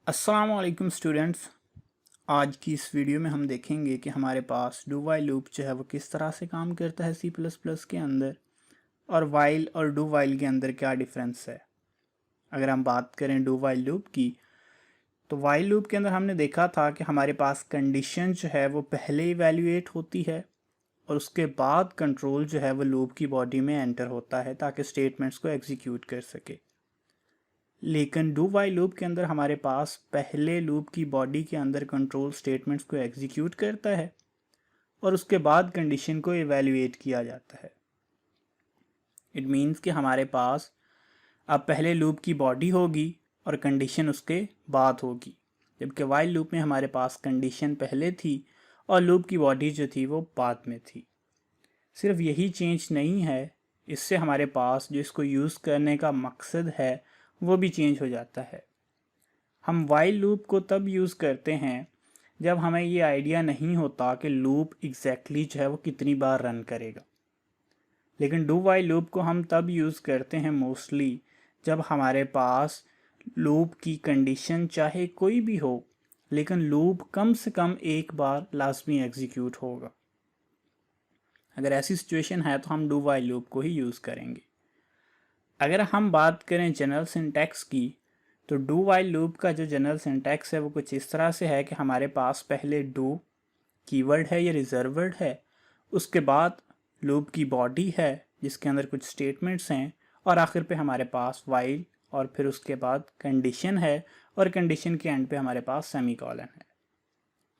अस्सलाम वालेकुम स्टूडेंट्स। आज की इस वीडियो में हम देखेंगे कि हमारे पास डू वाइल लूप जो है वो किस तरह से काम करता है सी प्लस प्लस के अंदर, और वाइल और डू वाइल के अंदर क्या डिफरेंस है। अगर हम बात करें डू वाइल लूप की, तो वाइल लूप के अंदर हमने देखा था कि हमारे पास कंडीशन जो है वो पहले इवेल्युएट होती है और उसके बाद कंट्रोल जो है वो लूप की बॉडी में एंटर होता है ताकि स्टेटमेंट्स को एग्जीक्यूट कर सके। लेकिन डू वाइल लूप के अंदर हमारे पास पहले लूप की बॉडी के अंदर कंट्रोल स्टेटमेंट्स को एग्जीक्यूट करता है और उसके बाद कंडीशन को इवेल्युएट किया जाता है। इट मीन्स कि हमारे पास अब पहले लूप की बॉडी होगी और कंडीशन उसके बाद होगी, जबकि वाइल लूप में हमारे पास कंडीशन पहले थी और लूप की बॉडी जो थी वो बाद में थी। सिर्फ यही चेंज नहीं है, इससे हमारे पास जो इसको यूज़ करने का मकसद है वो भी चेंज हो जाता है। हम वाइल लूप को तब यूज़ करते हैं जब हमें ये आइडिया नहीं होता कि लूप एग्जैक्टली जो है वो कितनी बार रन करेगा। लेकिन डू वाइल लूप को हम तब यूज़ करते हैं मोस्टली जब हमारे पास लूप की कंडीशन चाहे कोई भी हो, लेकिन लूप कम से कम एक बार लाजमी एग्जीक्यूट होगा। अगर ऐसी सिचुएशन है तो हम डू वाइल लूप को ही यूज़ करेंगे। अगर हम बात करें जनरल सिंटैक्स की, तो डू वाइल लूप का जो जनरल सिंटैक्स है वो कुछ इस तरह से है कि हमारे पास पहले डू कीवर्ड है या रिजर्व वर्ड है, उसके बाद लूप की बॉडी है जिसके अंदर कुछ स्टेटमेंट्स हैं, और आखिर पे हमारे पास वाइल, और फिर उसके बाद कंडीशन है, और कंडीशन के एंड पे हमारे पास सेमीकोलन है।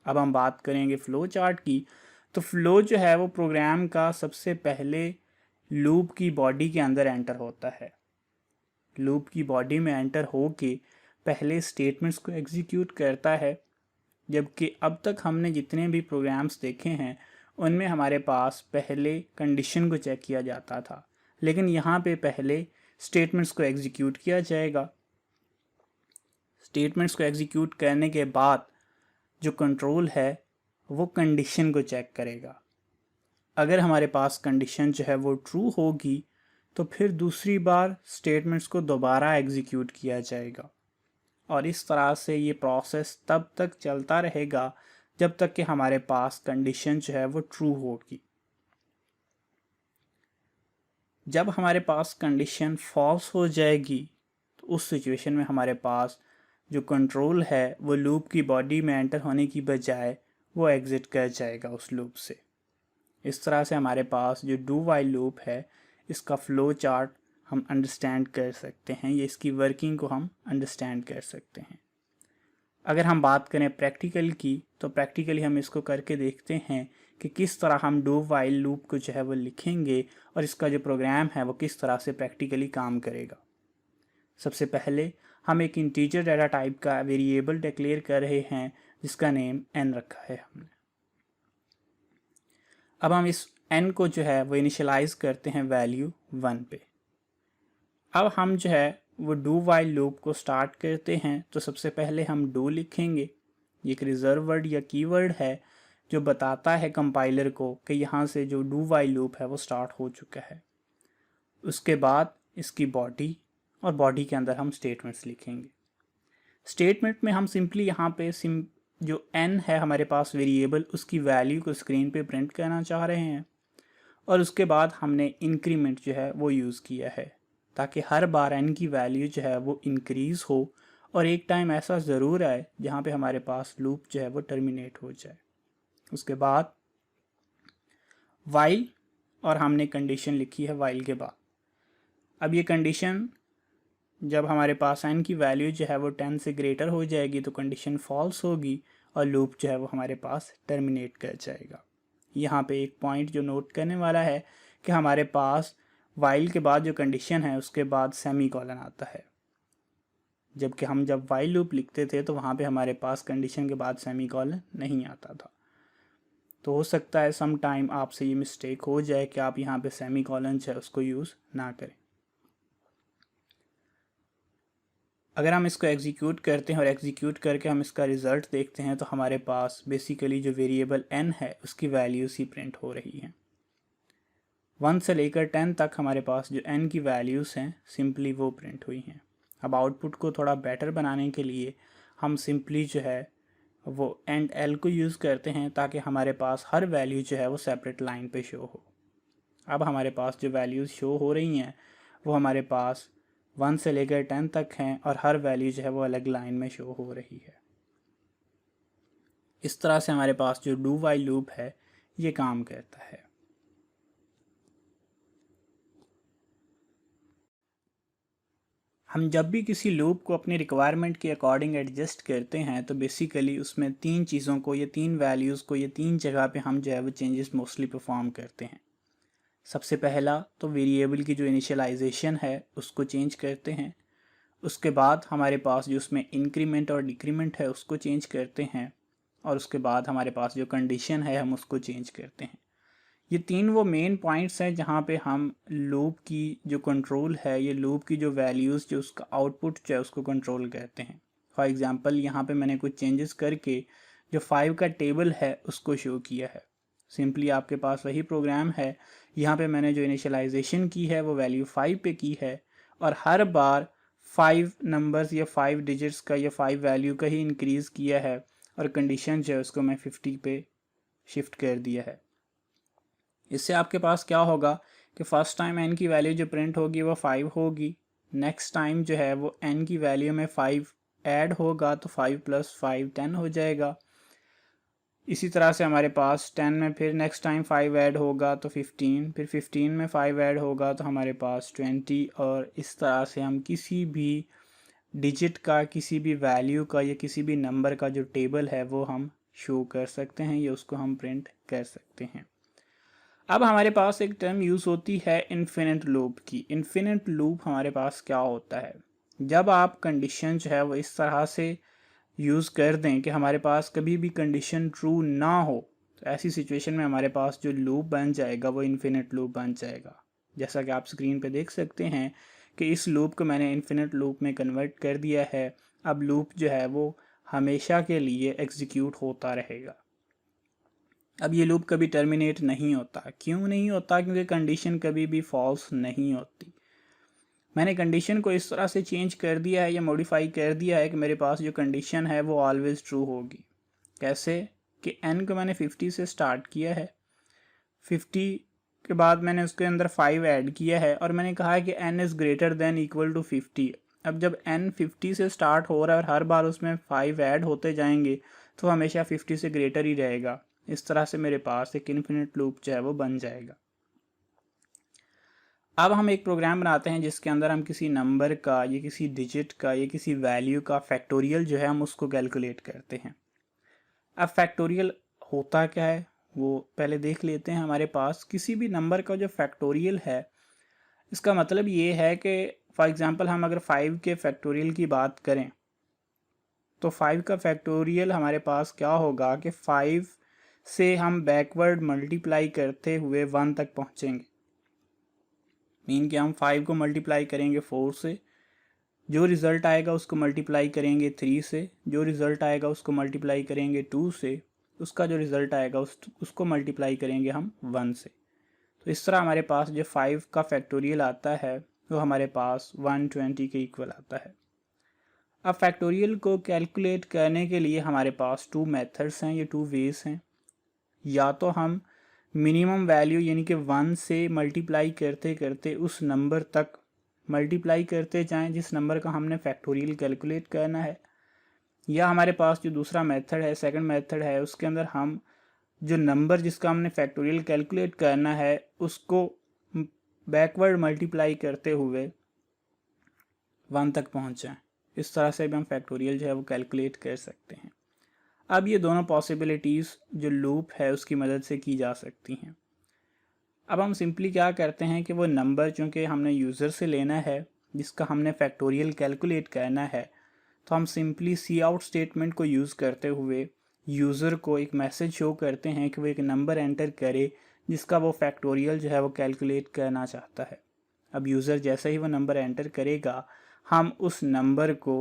अब हम बात करेंगे फ़्लो चार्ट की, तो फ़्लो जो है वो प्रोग्राम का सबसे पहले लूप की बॉडी के अंदर एंटर होता है। लूप की बॉडी में एंटर हो के पहले स्टेटमेंट्स को एग्जीक्यूट करता है, जबकि अब तक हमने जितने भी प्रोग्राम्स देखे हैं उनमें हमारे पास पहले कंडीशन को चेक किया जाता था, लेकिन यहाँ पे पहले स्टेटमेंट्स को एग्जीक्यूट किया जाएगा। स्टेटमेंट्स को एग्जीक्यूट करने के बाद जो कंट्रोल है वो कंडीशन को चेक करेगा। अगर हमारे पास कंडीशन जो है वो ट्रू होगी तो फिर दूसरी बार स्टेटमेंट्स को दोबारा एग्जीक्यूट किया जाएगा, और इस तरह से ये प्रोसेस तब तक चलता रहेगा जब तक कि हमारे पास कंडीशन जो है वो ट्रू होगी। जब हमारे पास कंडीशन फॉल्स हो जाएगी तो उस सिचुएशन में हमारे पास जो कंट्रोल है वो लूप की बॉडी में एंटर होने की बजाय वो एग्ज़िट कर जाएगा उस लूप से। इस तरह से हमारे पास जो डू वाइल लूप है इसका फ़्लो चार्ट हम अंडरस्टैंड कर सकते हैं, या इसकी वर्किंग को हम अंडरस्टैंड कर सकते हैं। अगर हम बात करें प्रैक्टिकल की, तो प्रैक्टिकली हम इसको करके देखते हैं कि किस तरह हम डू वाइल लूप को जो है वो लिखेंगे और इसका जो प्रोग्राम है वो किस तरह से प्रैक्टिकली काम करेगा। सबसे पहले हम एक इंटीजर डाटा टाइप का वेरिएबल डिक्लेयर कर रहे हैं जिसका नेम n रखा है हमने। अब हम इस n को जो है वो इनिशियलाइज करते हैं वैल्यू 1 पे। अब हम जो है वो डू वाइल लूप को स्टार्ट करते हैं, तो सबसे पहले हम डू लिखेंगे। ये एक रिजर्व वर्ड या कीवर्ड है जो बताता है कंपाइलर को कि यहाँ से जो डू वाइल लूप है वो स्टार्ट हो चुका है। उसके बाद इसकी बॉडी, और बॉडी के अंदर हम स्टेटमेंट्स लिखेंगे। स्टेटमेंट में हम सिंपली यहाँ पे जो n है हमारे पास वेरिएबल, उसकी वैल्यू को स्क्रीन पे प्रिंट करना चाह रहे हैं, और उसके बाद हमने इंक्रीमेंट जो है वो यूज़ किया है ताकि हर बार n की वैल्यू जो है वो इंक्रीज़ हो, और एक टाइम ऐसा ज़रूर आए जहाँ पे हमारे पास लूप जो है वो टर्मिनेट हो जाए। उसके बाद वाइल, और हमने कंडीशन लिखी है वाइल के बाद। अब ये कंडीशन जब हमारे पास n की वैल्यू जो है वो 10 से ग्रेटर हो जाएगी तो कंडीशन फॉल्स होगी और लूप जो है वो हमारे पास टर्मिनेट कर जाएगा। यहाँ पे एक पॉइंट जो नोट करने वाला है कि हमारे पास वाइल के बाद जो कंडीशन है उसके बाद सेमीकोलन आता है, जबकि हम जब वाइल लूप लिखते थे तो वहाँ पे हमारे पास कंडीशन के बाद सेमीकोलन नहीं आता था। तो हो सकता है सम टाइम आपसे ये मिस्टेक हो जाए कि आप यहाँ पे सेमीकोलन जो है उसको यूज़ ना करें। अगर हम इसको एग्जीक्यूट करते हैं और एग्जीक्यूट करके हम इसका रिज़ल्ट देखते हैं तो हमारे पास बेसिकली जो वेरिएबल n है उसकी वैल्यूज़ ही प्रिंट हो रही हैं। 1 से लेकर 10 तक हमारे पास जो n की वैल्यूज़ हैं सिंपली वो प्रिंट हुई हैं। अब आउटपुट को थोड़ा बेटर बनाने के लिए हम सिंपली जो है वो एंड एल को यूज़ करते हैं ताकि हमारे पास हर वैल्यू जो है वो सेपरेट लाइन पे शो हो। अब हमारे पास जो वैल्यूज़ शो हो रही हैं वो हमारे पास 1 से लेकर 10 तक हैं और हर वैल्यू जो है वो अलग लाइन में शो हो रही है। इस तरह से हमारे पास जो डू वाइल लूप है ये काम करता है। हम जब भी किसी लूप को अपनी रिक्वायरमेंट के अकॉर्डिंग एडजस्ट करते हैं तो बेसिकली उसमें 3 चीज़ों को, या 3 वैल्यूज़ को, या 3 जगह पे हम जो है वो चेंजेस मोस्टली परफॉर्म करते हैं। सबसे पहला तो वेरिएबल की जो इनिशियलाइजेशन है उसको चेंज करते हैं। उसके बाद हमारे पास जो उसमें इंक्रीमेंट और डिक्रीमेंट है उसको चेंज करते हैं। और उसके बाद हमारे पास जो कंडीशन है हम उसको चेंज करते हैं। ये 3 वो मेन पॉइंट्स हैं जहाँ पे हम लूप की जो कंट्रोल है, ये लूप की जो वैल्यूज़ जो उसका आउटपुट जो है उसको कंट्रोल करते हैं। फॉर एग्ज़ाम्पल यहाँ पे मैंने कुछ चेंजेस करके जो 5 का टेबल है उसको शो किया है। सिंपली आपके पास वही प्रोग्राम है। यहाँ पे मैंने जो इनिशियलाइजेशन की है वो वैल्यू 5 पे की है और हर बार 5 नंबर्स या 5 डिजिट्स का या 5 वैल्यू का ही इंक्रीज़ किया है और कंडीशन जो है उसको मैं 50 पे शिफ्ट कर दिया है। इससे आपके पास क्या होगा कि फ़र्स्ट टाइम n की वैल्यू जो प्रिंट होगी वो 5 होगी। नेक्स्ट टाइम जो है वो n की वैल्यू में 5 ऐड होगा तो 5 + 5 10 हो जाएगा। इसी तरह से हमारे पास 10 में फिर नेक्स्ट टाइम 5 ऐड होगा तो 15, फिर 15 में 5 ऐड होगा तो हमारे पास 20। और इस तरह से हम किसी भी डिजिट का, किसी भी वैल्यू का या किसी भी नंबर का जो टेबल है वो हम शो कर सकते हैं या उसको हम प्रिंट कर सकते हैं। अब हमारे पास एक टर्म यूज़ होती है इन्फिनिट लूप की। इन्फिनिट लूप हमारे पास क्या होता है, जब आप कंडीशन जो है वो इस तरह से यूज़ कर दें कि हमारे पास कभी भी कंडीशन ट्रू ना हो, तो ऐसी सिचुएशन में हमारे पास जो लूप बन जाएगा वो इन्फिनिट लूप बन जाएगा। जैसा कि आप स्क्रीन पे देख सकते हैं कि इस लूप को मैंने इन्फिनिट लूप में कन्वर्ट कर दिया है। अब लूप जो है वो हमेशा के लिए एग्जीक्यूट होता रहेगा। अब ये लूप कभी टर्मिनेट नहीं होता। क्यों नहीं होता? क्योंकि कंडीशन कभी भी फॉल्स नहीं होती। मैंने कंडीशन को इस तरह से चेंज कर दिया है या मॉडिफाई कर दिया है कि मेरे पास जो कंडीशन है वो ऑलवेज ट्रू होगी। कैसे? कि n को मैंने 50 से स्टार्ट किया है, 50 के बाद मैंने उसके अंदर 5 ऐड किया है और मैंने कहा है कि n is greater than equal to 50। अब जब n 50 से स्टार्ट हो रहा है और हर बार उसमें 5 ऐड होते जाएंगे तो हमेशा 50 से ग्रेटर ही रहेगा। इस तरह से मेरे पास एक इन्फिनिट लूप जो है वो बन जाएगा। अब हम एक प्रोग्राम बनाते हैं जिसके अंदर हम किसी नंबर का या किसी डिजिट का या किसी वैल्यू का फैक्टोरियल जो है हम उसको कैलकुलेट करते हैं। अब फैक्टोरियल होता क्या है वो पहले देख लेते हैं। हमारे पास किसी भी नंबर का जो फैक्टोरियल है, इसका मतलब ये है कि फॉर एग्ज़ाम्पल हम अगर 5 के फैक्टोरियल की बात करें तो 5 का फैक्टोरियल हमारे पास क्या होगा कि 5 से हम बैकवर्ड मल्टीप्लाई करते हुए 1 तक पहुंचेंगे। मीन कि हम 5 को मल्टीप्लाई करेंगे 4 से, जो रिज़ल्ट आएगा उसको मल्टीप्लाई करेंगे 3 से, जो रिज़ल्ट आएगा उसको मल्टीप्लाई करेंगे 2 से, उसका जो रिज़ल्ट आएगा उसको मल्टीप्लाई करेंगे हम 1 से। तो इस तरह हमारे पास जो 5 का फैक्टोरियल आता है वो हमारे पास 120 के इक्वल आता है। अब फैक्टोरियल को कैलकुलेट करने के लिए हमारे पास 2 मेथड्स हैं या 2 वेज हैं। या तो हम मिनिमम वैल्यू यानी कि 1 से मल्टीप्लाई करते करते उस नंबर तक मल्टीप्लाई करते जाएं जिस नंबर का हमने फैक्टोरियल कैलकुलेट करना है, या हमारे पास जो दूसरा मेथड है, सेकंड मेथड है, उसके अंदर हम जो नंबर जिसका हमने फैक्टोरियल कैलकुलेट करना है उसको बैकवर्ड मल्टीप्लाई करते हुए 1 तक पहुँच जाएँ। इस तरह से भी हम फैक्टोरियल जो है वो कैलकुलेट कर सकते हैं। अब ये दोनों पॉसिबिलिटीज़ जो लूप है उसकी मदद से की जा सकती हैं। अब हम सिंपली क्या करते हैं कि वो नंबर चूँकि हमने यूज़र से लेना है जिसका हमने फैक्टोरियल कैलकुलेट करना है, तो हम सिंपली सी आउट स्टेटमेंट को यूज़ करते हुए यूज़र को एक मैसेज शो करते हैं कि वो एक नंबर एंटर करे जिसका वो फैक्टोरियल जो है वो कैलकुलेट करना चाहता है। अब यूज़र जैसे ही वो नंबर एंटर करेगा हम उस नंबर को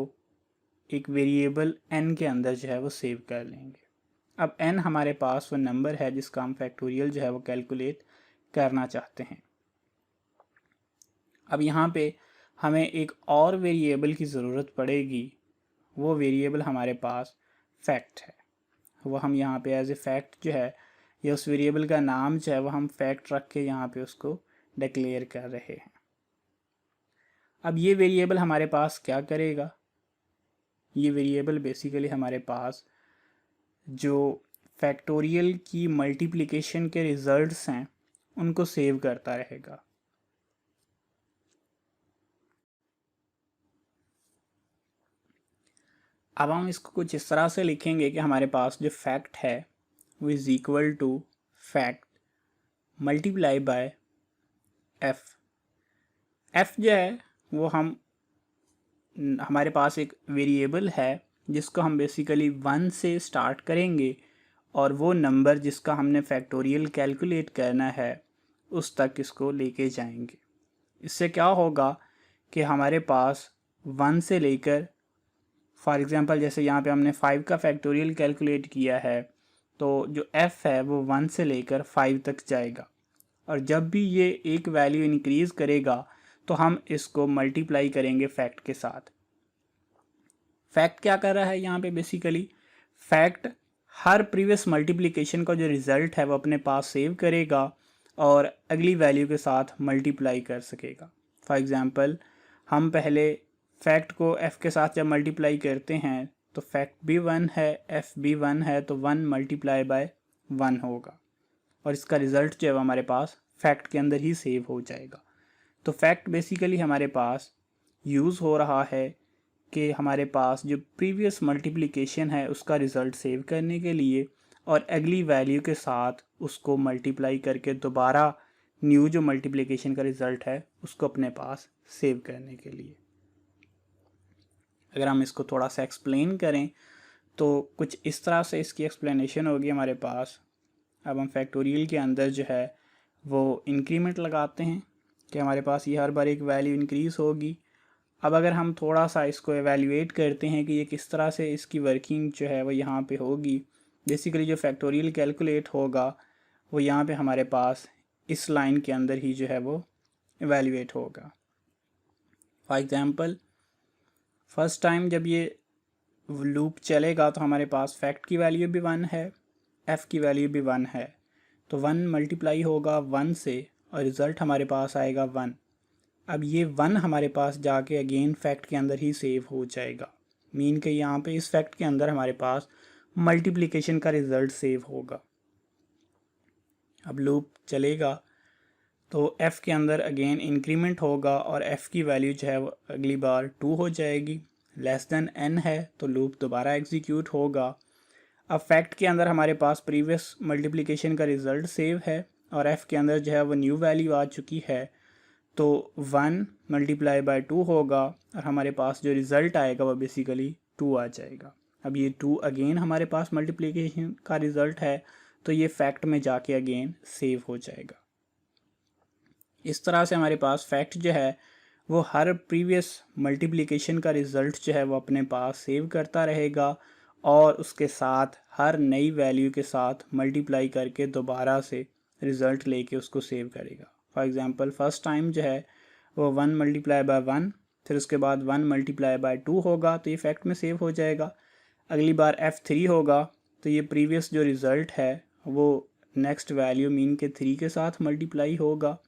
एक वेरिएबल n के अंदर जो है वो सेव कर लेंगे। अब n हमारे पास वो नंबर है जिसका हम फैक्टोरियल जो है वो कैलकुलेट करना चाहते हैं। अब यहाँ पे हमें एक और वेरिएबल की ज़रूरत पड़ेगी, वो वेरिएबल हमारे पास फैक्ट है। वो हम यहाँ पे एज ए फैक्ट जो है, या उस वेरिएबल का नाम जो है वो हम फैक्ट रख के यहाँ पे उसको डिक्लेयर कर रहे हैं। अब ये वेरिएबल हमारे पास क्या करेगा, ये वेरिएबल बेसिकली हमारे पास जो फैक्टोरियल की मल्टीप्लिकेशन के रिजल्ट्स हैं उनको सेव करता रहेगा। अब हम इसको कुछ इस तरह से लिखेंगे कि हमारे पास जो फैक्ट है वो is equal to fact multiply by F. F जो है वो हमारे पास एक वेरिएबल है जिसको हम बेसिकली 1 से स्टार्ट करेंगे और वो नंबर जिसका हमने फैक्टोरियल कैलकुलेट करना है उस तक इसको लेके जाएंगे। इससे क्या होगा कि हमारे पास 1 से लेकर, फॉर एग्ज़ाम्पल जैसे यहाँ पे हमने 5 का फैक्टोरियल कैलकुलेट किया है, तो जो f है वो 1 से लेकर 5 तक जाएगा। और जब भी ये एक वैल्यू इंक्रीज़ करेगा तो हम इसको मल्टीप्लाई करेंगे फैक्ट के साथ। फैक्ट क्या कर रहा है यहाँ पे, बेसिकली फैक्ट हर प्रीवियस मल्टीप्लिकेशन का जो रिज़ल्ट है वो अपने पास सेव करेगा और अगली वैल्यू के साथ मल्टीप्लाई कर सकेगा। फॉर एग्ज़ाम्पल हम पहले फैक्ट को f के साथ जब मल्टीप्लाई करते हैं तो फैक्ट भी 1 है, f भी 1 है, तो 1 मल्टीप्लाई बाय 1 होगा और इसका रिज़ल्ट जो है हमारे पास फैक्ट के अंदर ही सेव हो जाएगा। तो फैक्ट बेसिकली हमारे पास यूज़ हो रहा है कि हमारे पास जो प्रीवियस मल्टीप्लिकेशन है उसका रिज़ल्ट सेव करने के लिए और अगली वैल्यू के साथ उसको मल्टीप्लाई करके दोबारा न्यू जो मल्टीप्लिकेशन का रिज़ल्ट है उसको अपने पास सेव करने के लिए। अगर हम इसको थोड़ा सा एक्सप्लेन करें तो कुछ इस तरह से इसकी एक्सप्लेनेशन होगी हमारे पास। अब हम फैक्टोरियल के अंदर जो है वो इंक्रीमेंट लगाते हैं कि हमारे पास ये हर बार एक वैल्यू इंक्रीज़ होगी। अब अगर हम थोड़ा सा इसको एवेल्युएट करते हैं कि ये किस तरह से इसकी वर्किंग जो है वो यहाँ पे होगी, बेसिकली जो फैक्टोरियल कैलकुलेट होगा वो यहाँ पे हमारे पास इस लाइन के अंदर ही जो है वो एवेल्युएट होगा। फॉर एग्ज़ाम्पल फर्स्ट टाइम जब ये लूप चलेगा तो हमारे पास फैक्ट की वैल्यू भी 1 है, f की वैल्यू भी 1 है, तो 1 मल्टीप्लाई होगा 1 से और रिज़ल्ट हमारे पास आएगा 1। अब ये 1 हमारे पास जाके अगेन फैक्ट के अंदर ही सेव हो जाएगा, मीन कि यहाँ पे इस फैक्ट के अंदर हमारे पास मल्टीप्लिकेशन का रिज़ल्ट सेव होगा। अब लूप चलेगा तो f के अंदर अगेन इंक्रीमेंट होगा और f की वैल्यू जो है वो अगली बार 2 हो जाएगी, लेस देन n है तो लूप दोबारा एग्जीक्यूट होगा। अब फैक्ट के अंदर हमारे पास प्रीवियस मल्टीप्लिकेशन का रिज़ल्ट सेव है और f के अंदर जो है वो न्यू वैल्यू आ चुकी है, तो 1 मल्टीप्लाई बाय 2 होगा और हमारे पास जो रिज़ल्ट आएगा वो बेसिकली 2 आ जाएगा। अब ये 2 अगेन हमारे पास मल्टीप्लिकेशन का रिज़ल्ट है तो ये फैक्ट में जाके अगेन सेव हो जाएगा। इस तरह से हमारे पास फैक्ट जो है वो हर प्रीवियस मल्टीप्लिकेशन का रिज़ल्ट जो है वो अपने पास सेव करता रहेगा और उसके साथ हर नई वैल्यू के साथ मल्टीप्लाई करके दोबारा से रिज़ल्ट लेके उसको सेव करेगा। फॉर एग्ज़ाम्पल फर्स्ट टाइम जो है वो 1 मल्टीप्लाई बाय 1, फिर उसके बाद 1 मल्टीप्लाई बाय 2 होगा तो ये फैक्ट में सेव हो जाएगा। अगली बार f3 होगा तो ये प्रीवियस जो रिज़ल्ट है वो नेक्स्ट वैल्यू मीन के 3 के साथ मल्टीप्लाई होगा,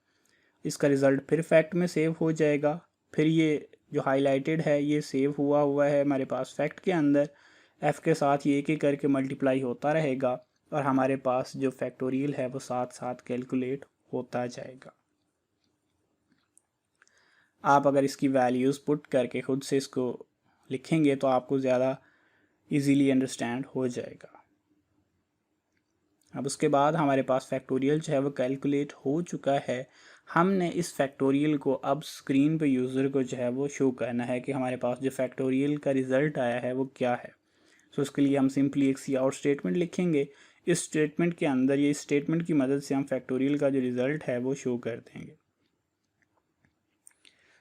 इसका रिज़ल्ट फिर फैक्ट में सेव हो जाएगा। फिर ये जो हाईलाइटेड है ये सेव हुआ है हमारे पास फैक्ट के अंदर, f के साथ ये एक एक करके मल्टीप्लाई होता रहेगा और हमारे पास जो फैक्टोरियल है वो साथ साथ कैलकुलेट होता जाएगा। आप अगर इसकी वैल्यूज़ पुट करके ख़ुद से इसको लिखेंगे तो आपको ज़्यादा इजीली अंडरस्टैंड हो जाएगा। अब उसके बाद हमारे पास फैक्टोरियल जो है वो कैलकुलेट हो चुका है। हमने इस फैक्टोरियल को अब स्क्रीन पे यूज़र को जो है वो शो करना है कि हमारे पास जो फैक्टोरियल का रिज़ल्ट आया है वो क्या है। सो उसके लिए हम सिंपली एक सी आउट स्टेटमेंट लिखेंगे। इस स्टेटमेंट के अंदर ये स्टेटमेंट की मदद से हम फैक्टोरियल का जो रिज़ल्ट है वो शो कर देंगे।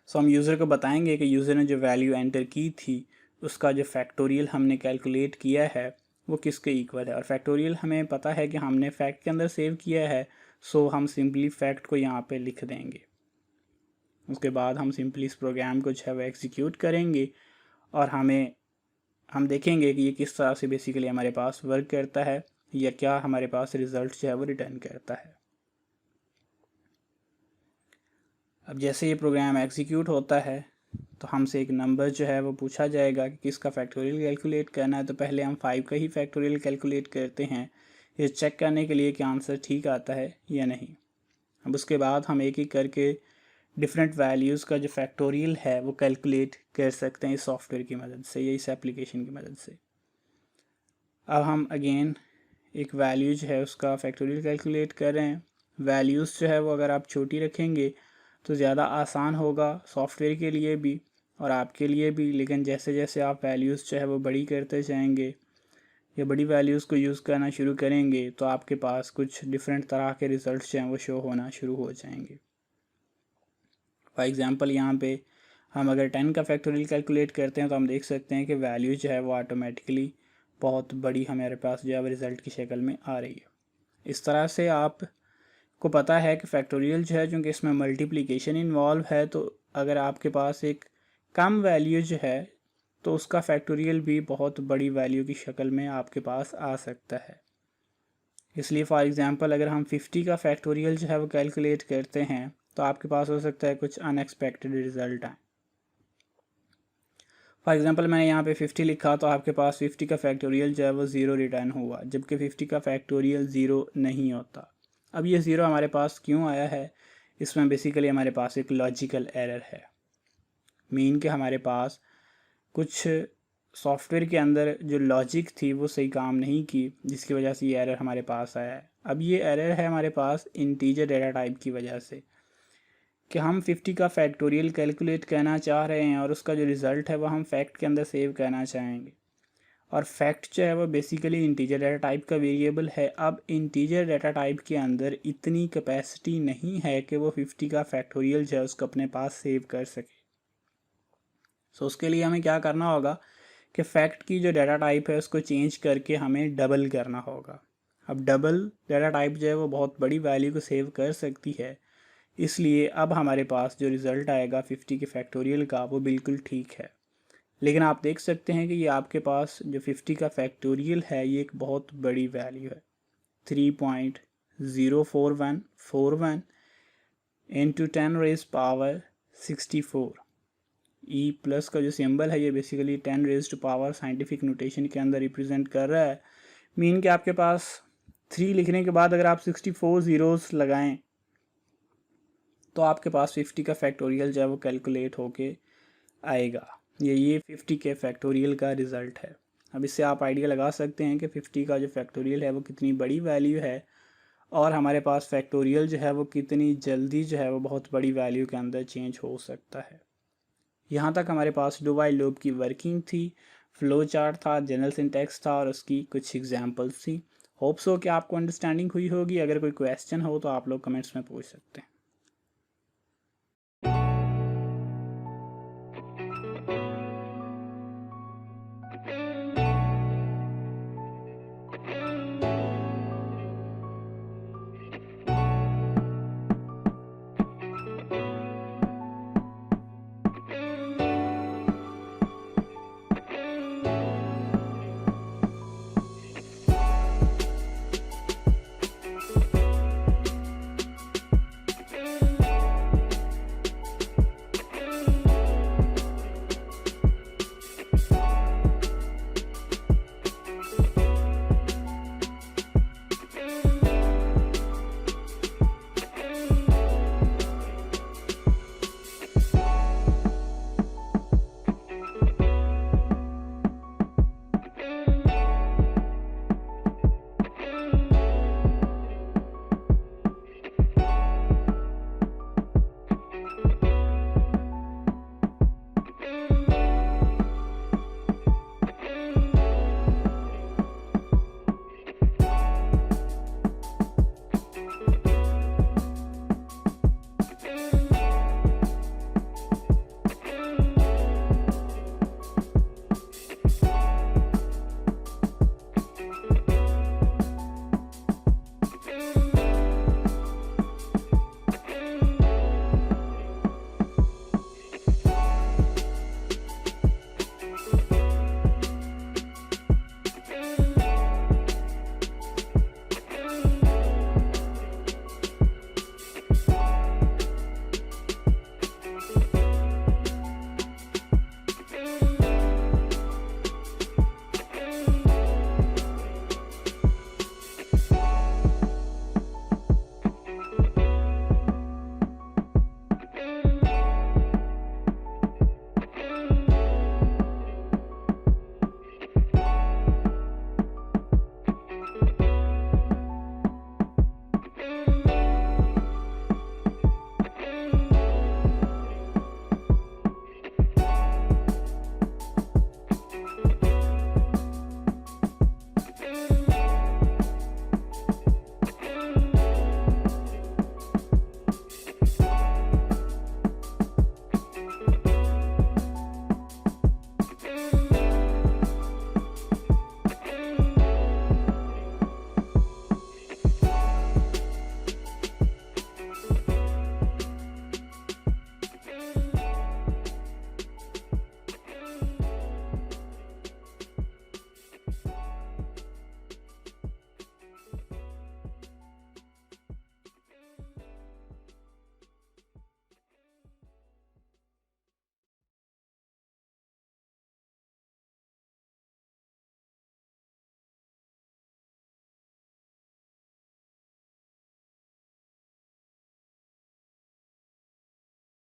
सो हम यूज़र को बताएंगे कि यूज़र ने जो वैल्यू एंटर की थी उसका जो फैक्टोरियल हमने कैलकुलेट किया है वो किसके इक्वल है, और फैक्टोरियल हमें पता है कि हमने फैक्ट के अंदर सेव किया है, सो हम सिंपली फैक्ट को यहाँ पे लिख देंगे। उसके बाद हम सिंपली इस प्रोग्राम को जो है वो एग्जीक्यूट करेंगे और हमें हम देखेंगे कि ये किस तरह से बेसिकली हमारे पास वर्क करता है या क्या हमारे पास रिजल्ट जो है वो रिटर्न करता है। अब जैसे ये प्रोग्राम एग्जीक्यूट होता है तो हमसे एक नंबर जो है वो पूछा जाएगा कि किसका फैक्टोरियल कैलकुलेट करना है। तो पहले हम 5 का ही फैक्टोरियल कैलकुलेट करते हैं ये चेक करने के लिए कि आंसर ठीक आता है या नहीं। अब उसके बाद हम एक एक करके डिफरेंट वैल्यूज़ का जो फैक्टोरियल है वो कैलकुलेट कर सकते हैं इस सॉफ्टवेयर की मदद से या इस एप्लीकेशन की मदद से। अब हम अगेन एक वैल्यू जो है उसका फैक्टोरियल कैलकुलेट कर रहे हैं। वैल्यूज़ जो है वो अगर आप छोटी रखेंगे तो ज़्यादा आसान होगा सॉफ्टवेयर के लिए भी और आपके लिए भी, लेकिन जैसे जैसे आप वैल्यूज़ जो है वो बड़ी करते जाएंगे या बड़ी वैल्यूज़ को यूज़ करना शुरू करेंगे तो आपके पास कुछ डिफरेंट तरह के रिज़ल्ट्स जो हैं वो शो होना शुरू हो जाएंगे। फॉर एग्ज़ाम्पल यहाँ पे हम अगर 10 का फैक्टोरियल कैलकुलेट करते हैं तो हम देख सकते हैं कि वैल्यू जो है वो ऑटोमेटिकली बहुत बड़ी हमारे पास जो है रिज़ल्ट की शक्ल में आ रही है। इस तरह से आप को पता है कि फैक्टोरियल जो है चूँकि इसमें मल्टीप्लिकेशन इन्वॉल्व है तो अगर आपके पास एक कम वैल्यू जो है तो उसका फैक्टोरियल भी बहुत बड़ी वैल्यू की शक्ल में आपके पास आ सकता है। इसलिए फॉर एग्ज़ाम्पल अगर हम 50 का फैक्टोरियल जो है वो कैलकुलेट करते हैं तो आपके पास हो सकता है कुछ अनएक्सपेक्टेड रिज़ल्ट आए। फॉर एग्ज़ाम्पल मैंने यहाँ पे 50 लिखा तो आपके पास 50 का फैक्टोरियल जो है वो 0 रिटर्न हुआ, जबकि 50 का फैक्टोरियल 0 नहीं होता। अब ये 0 हमारे पास क्यों आया है, इसमें बेसिकली हमारे पास एक लॉजिकल एरर है। मीन कि हमारे पास कुछ सॉफ्टवेयर के अंदर जो लॉजिक थी वो सही काम नहीं की, जिसकी वजह से ये एरर हमारे पास आया है। अब ये एरर है हमारे पास इंटीजर डेटा टाइप की वजह से कि हम 50 का फैक्टोरियल कैलकुलेट करना चाह रहे हैं और उसका जो रिज़ल्ट है वो हम फैक्ट के अंदर सेव करना चाहेंगे और फैक्ट जो है वो बेसिकली इंटीजर डेटा टाइप का वेरिएबल है। अब इंटीजर डेटा टाइप के अंदर इतनी कैपेसिटी नहीं है कि वो 50 का फैक्टोरियल जो है उसको अपने पास सेव कर सके। सो उसके लिए हमें क्या करना होगा कि फैक्ट की जो डेटा टाइप है उसको चेंज करके हमें डबल करना होगा। अब डबल डेटा टाइप जो है वो बहुत बड़ी वैल्यू को सेव कर सकती है, इसलिए अब हमारे पास जो रिज़ल्ट आएगा 50 के फैक्टोरियल का वो बिल्कुल ठीक है। लेकिन आप देख सकते हैं कि ये आपके पास जो 50 का फैक्टोरियल है ये एक बहुत बड़ी वैल्यू है, 3.04141 इंटू 10⁻64। ई प्लस का जो सिंबल है ये बेसिकली 10⁻⁴ साइंटिफिक नोटेशन के अंदर रिप्रेजेंट कर रहा है। मीन कि आपके पास 3 लिखने के बाद अगर आप 64 ज़ीरोज़ लगाएं तो आपके पास 50 का फैक्टोरियल जो है वो कैलकुलेट होके आएगा। ये 50 के फैक्टोरियल का रिज़ल्ट है। अब इससे आप आइडिया लगा सकते हैं कि 50 का जो फैक्टोरियल है वो कितनी बड़ी वैल्यू है और हमारे पास फैक्टोरियल जो है वो कितनी जल्दी जो है वो बहुत बड़ी वैल्यू के अंदर चेंज हो सकता है। यहाँ तक हमारे पास डू व्हाइल लूप की वर्किंग थी, फ्लो चार्ट था, जनरल सिंटैक्स था और उसकी कुछ एग्जांपल्स थी। होप सो कि आपको अंडरस्टैंडिंग हुई होगी। अगर कोई क्वेश्चन हो तो आप लोग कमेंट्स में पूछ सकते हैं।